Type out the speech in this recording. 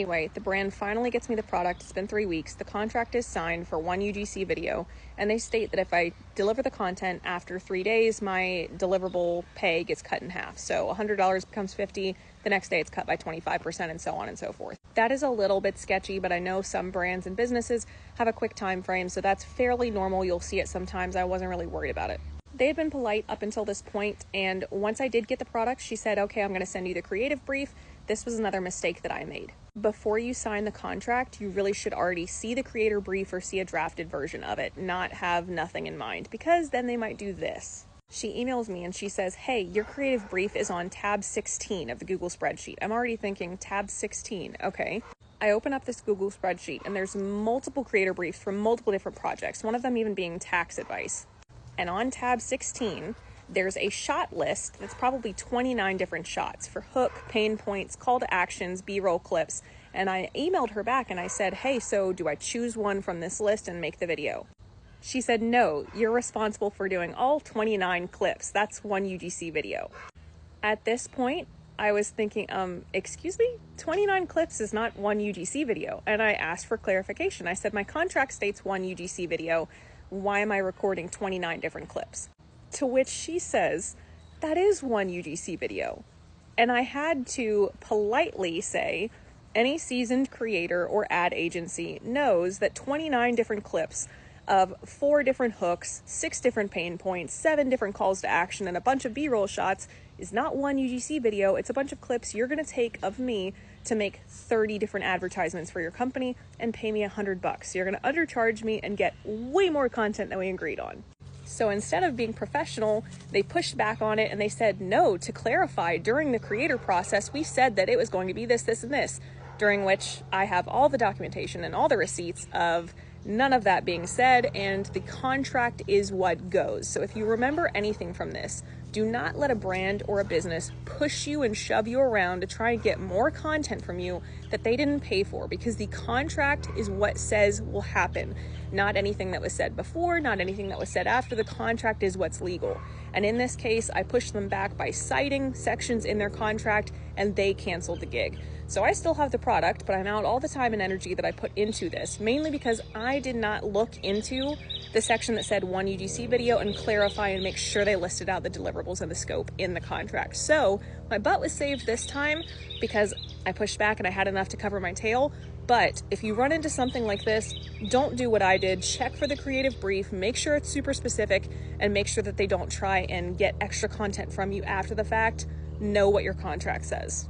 Anyway, the brand finally gets me the product. It's been 3 weeks. The contract is signed for one UGC video, and they state that if I deliver the content after 3 days, my deliverable pay gets cut in half. So $100 becomes $50. The next day it's cut by 25%, and so on and so forth. That is a little bit sketchy, but I know some brands and businesses have a quick time frame, so that's fairly normal. You'll see it sometimes. I wasn't really worried about it. They had been polite up until this point, and once I did get the product, she said, okay, I'm going to send you the creative brief. This was another mistake that I made. Before you sign the contract, you really should already see the creator brief or see a drafted version of it, not have nothing in mind, because then they might do this. She emails me and she says, hey, your creative brief is on tab 16 of the Google spreadsheet. I'm already thinking, tab 16, okay. I open up this Google spreadsheet and there's multiple creator briefs from multiple different projects, one of them even being tax advice. And on tab 16, there's a shot list that's probably 29 different shots for hook, pain points, call to actions, B-roll clips. And I emailed her back and I said, hey, so do I choose one from this list and make the video? She said, no, you're responsible for doing all 29 clips. That's one UGC video. At this point, I was thinking, excuse me? 29 clips is not one UGC video. And I asked for clarification. I said, my contract states one UGC video. Why am I recording 29 different clips? To which she says, that is one UGC video. And I had to politely say, any seasoned creator or ad agency knows that 29 different clips of 4 different hooks, 6 different pain points, 7 different calls to action, and a bunch of B-roll shots is not one UGC video. It's a bunch of clips you're going to take of me to make 30 different advertisements for your company and pay me $100. You're going to undercharge me and get way more content than we agreed on. So instead of being professional, they pushed back on it and they said, no, to clarify, during the creator process, we said that it was going to be this, this, and this, during which I have all the documentation and all the receipts of none of that being said, and the contract is what goes. So if you remember anything from this, do not let a brand or a business push you and shove you around to try and get more content from you that they didn't pay for, because the contract is what says will happen. Not anything that was said before, not anything that was said after. The contract is what's legal. And in this case, I pushed them back by citing sections in their contract, and they canceled the gig. So I still have the product, but I'm out all the time and energy that I put into this, mainly because I did not look into the section that said one UGC video and clarify and make sure they listed out the deliverables and the scope in the contract. So my butt was saved this time because I pushed back and I had enough to cover my tail. But if you run into something like this, don't do what I did. Check for the creative brief, make sure it's super specific, and make sure that they don't try and get extra content from you after the fact. Know what your contract says.